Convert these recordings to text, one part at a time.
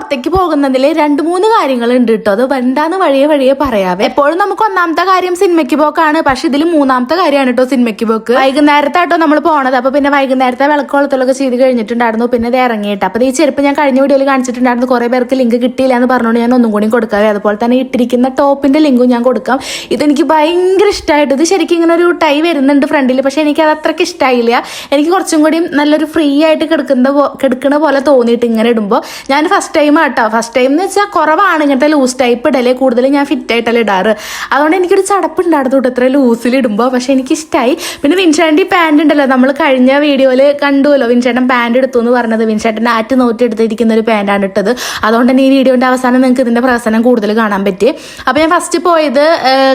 പുറത്തേക്ക് പോകുന്നതിൽ 2-3 കാര്യങ്ങളുണ്ട് കേട്ടോ. അത് വേണ്ടാന്ന് വഴിയെ പറയാവേ. എപ്പോഴും നമുക്ക് ഒന്നാമത്തെ കാര്യം സിനിമയ്ക്ക് പോക്കാണ്, പക്ഷെ ഇതിൽ 3ാമത്തെ കാര്യമാണ് കേട്ടോ സിനിമയ്ക്ക് പോക്ക്. വൈകുന്നേരത്താട്ടോ നമ്മൾ പോണത്. അപ്പൊ പിന്നെ വൈകുന്നേരത്തെ വിളക്കുകൊളത്തിലൊക്കെ ചെയ്ത് കഴിഞ്ഞിട്ടുണ്ടായിരുന്നു. പിന്നെ ഇത് ഇറങ്ങിയിട്ട് അപ്പൊ ഈ ചെരുപ്പ് ഞാൻ കഴിഞ്ഞ വീഡിയോയിൽ കാണിച്ചിട്ടുണ്ടായിരുന്നു. കുറെ പേർക്ക് ലിങ്ക് കിട്ടിയില്ല എന്ന് പറഞ്ഞുകൊണ്ട് ഞാൻ ഒന്നും കൂടി കൊടുക്കാവേ. അതുപോലെ തന്നെ ഇട്ടിരിക്കുന്ന ടോപ്പിന്റെ ലിങ്കും ഞാൻ കൊടുക്കാം. ഇതെനിക്ക് ഭയങ്കര ഇഷ്ടമായിട്ട്. ഇത് ശരിക്കും ഇങ്ങനെ ഒരു ടൈ വരുന്നുണ്ട് ഫ്രണ്ടിൽ, പക്ഷെ എനിക്ക് അത് അത്രയ്ക്ക് ഇഷ്ടമായില്ല. എനിക്ക് കുറച്ചും കൂടി നല്ലൊരു ഫ്രീ ആയിട്ട് കിടക്കുന്ന പോലെ തോന്നിയിട്ട് ഇങ്ങനെ ഇടുമ്പോൾ. ഞാൻ ഫസ്റ്റ് ടൈം എന്ന് വെച്ചാൽ കുറവാണ് ഇങ്ങനത്തെ ലൂസ് ടൈപ്പ് ഇടലേ, കൂടുതലും ഞാൻ ഫിറ്റ് ആയിട്ടല്ലേ ഇടാറ്. അതുകൊണ്ട് എനിക്കൊരു ചടപ്പുണ്ടായിരുന്നു തൊട്ട് ഇത്ര ലൂസിൽ ഇടുമ്പോൾ. പക്ഷെ എനിക്ക് ഇഷ്ടമായി. പിന്നെ വിൻചേട്ടൻ്റെ പാൻറ് ഉണ്ടല്ലോ, നമ്മൾ കഴിഞ്ഞ വീഡിയോയിൽ കണ്ടുവല്ലോ വിൻചേട്ടൻ പാൻറ് എടുത്തു എന്ന് പറഞ്ഞത്. വിൻചേട്ടൻ ആറ്റ് നോറ്റ് എടുത്തിരിക്കുന്ന ഒരു പാൻറ്റാണ് ഇട്ടത്. അതുകൊണ്ട് തന്നെ ഈ വീഡിയോന്റെ അവസാനം നിങ്ങൾക്ക് ഇതിന്റെ പ്രസനം കൂടുതൽ കാണാൻ പറ്റി. അപ്പൊ ഞാൻ ഫസ്റ്റ് പോയത്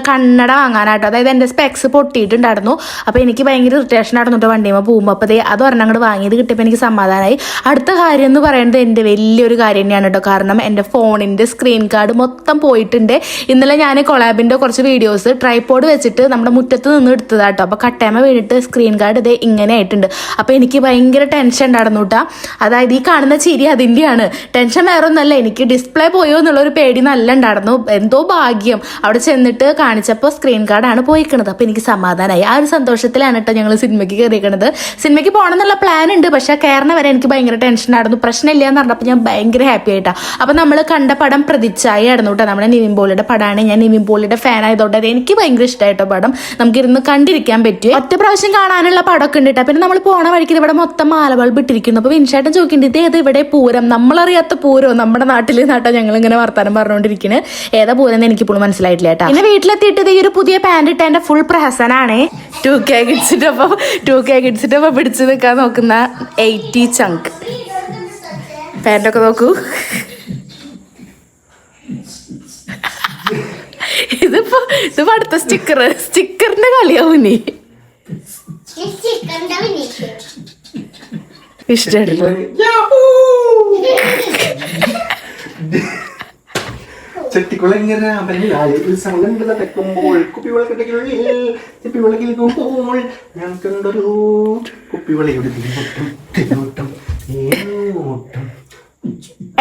കണ്ണട വാങ്ങാനാട്ടോ. അതായത് എന്റെ സ്പെക്സ് പൊട്ടിയിട്ടുണ്ടായിരുന്നു. അപ്പൊ എനിക്ക് ഭയങ്കര ഇറിറ്റേഷൻ ആയിരുന്നു വണ്ടിയുമ്പോൾ പോകുമ്പോൾ. അപ്പൊ അത് ഒരെണ്ണം അങ്ങോട്ട് വാങ്ങിയത് കിട്ടിയപ്പോൾ എനിക്ക് സമാധാനമായി. അടുത്ത കാര്യം എന്ന് പറയുന്നത് എന്റെ വലിയൊരു കാര്യം തന്നെയാണ് കേട്ടോ. കാരണം എന്റെ ഫോണിന്റെ സ്ക്രീൻ കാർഡ് മൊത്തം പോയിട്ടുണ്ട്. ഇന്നലെ ഞാൻ കൊളാബിന്റെ കുറച്ച് വീഡിയോസ് ട്രൈപോഡ് വെച്ചിട്ട് നമ്മുടെ മുറ്റത്ത് നിന്ന് എടുത്തതാട്ടോ. അപ്പൊ കട്ടേമ വീണിട്ട് സ്ക്രീൻ കാർഡ് ഇതേ ഇങ്ങനെ ആയിട്ടുണ്ട്. അപ്പൊ എനിക്ക് ഭയങ്കര ടെൻഷൻ ഉണ്ടായിരുന്നു കേട്ടോ. അതായത് ഈ കാണുന്ന ചിരി അതിന്റെയാണ്. ടെൻഷൻ വേറെ ഒന്നല്ല, എനിക്ക് ഡിസ്പ്ലേ പോയോ എന്നുള്ളൊരു പേടി നല്ല ഉണ്ടായിരുന്നു. എന്തോ ഭാഗ്യം അവിടെ ചെന്നിട്ട് കാണിച്ചപ്പോൾ സ്ക്രീൻ കാർഡാണ് പോയിക്കണത്. അപ്പൊ എനിക്ക് സമാധാനമായി. ആ ഒരു സന്തോഷത്തിലാണ് കേട്ടോ ഞങ്ങൾ സിനിമയ്ക്ക് കയറിയിരിക്കണത്. സിനിമയ്ക്ക് പോകണം എന്നുള്ള പ്ലാൻ ഉണ്ട്, പക്ഷെ കയറുന്ന വരെ എനിക്ക് ഭയങ്കര ടെൻഷൻ ആയിരുന്നു. പ്രശ്നമില്ല എന്ന് പറഞ്ഞപ്പോൾ ഞാൻ ഭയങ്കര ഹാപ്പി ആയിട്ടാ. അപ്പൊ നമ്മൾ കണ്ട പടം പ്രതിച്ഛായ ആയിരുന്നു കേട്ടോ. നമ്മുടെ നിവിൻ പോളിയുടെ പടമാണ്. ഞാൻ നിവിൻ പോളിയുടെ ഫാൻ ആയതുകൊണ്ട് അത് എനിക്ക് ഭയങ്കര ഇഷ്ടമായിട്ടോ പടം. നമുക്കിരുന്ന് കണ്ടിരിക്കാൻ പറ്റും. ഒറ്റ പ്രാവശ്യം കാണാനുള്ള പടമൊക്കെ ഉണ്ട് കേട്ടോ. പിന്നെ നമ്മൾ പോണ വഴിക്ക് ഇവിടെ മൊത്തം മാലബൾബ് ഇട്ടിരിക്കുന്നു. അപ്പൊ വിൻചേട്ടൻ ചോദിക്കേണ്ടത് ഏത് ഇവിടെ പൂരം, നമ്മളറിയാത്ത പൂരം നമ്മുടെ നാട്ടിൽ നാട്ടോ ഞങ്ങൾ ഇങ്ങനെ വർത്താനം പറഞ്ഞുകൊണ്ടിരിക്കുന്നത്. ഏതാ പൂരം എന്ന് എനിക്കിപ്പോഴും മനസ്സിലായിട്ടില്ല കേട്ടോ. പിന്നെ വീട്ടിലെത്തിയിട്ട് ഈ ഒരു പുതിയ പാൻറ് ഇട്ട എന്റെ ഫുൾ പ്രഹസനാണ്. 2K കിഡ്സിന്റെ ഒപ്പം പിടിച്ചു നിൽക്കാൻ നോക്കുന്ന 80 ചങ്ക് പാൻറ്റൊക്കെ നോക്കൂ. ഇതിപ്പോ അടുത്ത സ്റ്റിക്കറിന്റെ കളിയാവും. നീ ഇഷ്ടമായിട്ടില്ല. ചെട്ടിക്കുളങ്ങര ഉത്സവങ്ങൾ കുപ്പിവിളക്കിൽ ഞാൻ കണ്ടൊരു കുപ്പിവിളയുടെ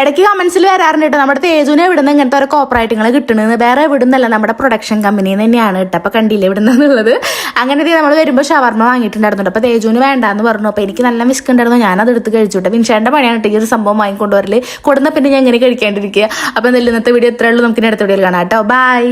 ഇടയ്ക്ക് കമന്റ്സിൽ വരാറുണ്ട് കേട്ടോ. നമ്മുടെ തേജുവിനെ എവിടുന്ന് ഇങ്ങനത്തെ ഒരു കോപ്പറേറ്റുകൾ കിട്ടണമെന്ന്. വേറെ എവിടുന്നല്ല, നമ്മുടെ പ്രൊഡക്ഷൻ കമ്പനിയിൽ നിന്ന് തന്നെയാണ് കേട്ടോ. അപ്പൊ കണ്ടില്ലേ എവിടുന്നുള്ളത്. അങ്ങനെ നമ്മൾ വരുമ്പോൾ ഷവർമ വാങ്ങിയിട്ടുണ്ടായിരുന്നു. അപ്പൊ തേജുവിന് വേണ്ടാന്ന് പറഞ്ഞു. അപ്പൊ എനിക്ക് നല്ല വിസ്കുണ്ടായിരുന്നു. ഞാനത് എടുത്ത് കഴിച്ചു കേട്ടോ. വിൻഷേന്റെ പണിയാണ് കേട്ടോ ഈ ഒരു സംഭവം വാങ്ങിക്കൊണ്ടുവരല്. കൊടുന്ന പിന്നെ ഞാൻ എങ്ങനെ കഴിക്കാണ്ടിരിക്കുക. അപ്പൊ എന്തായാലും ഇന്നത്തെ വീഡിയോ എത്രയുള്ളൂ. നമുക്ക് അടുത്ത വീഡിയോയിൽ കാണാം കേട്ടോ. ബൈ.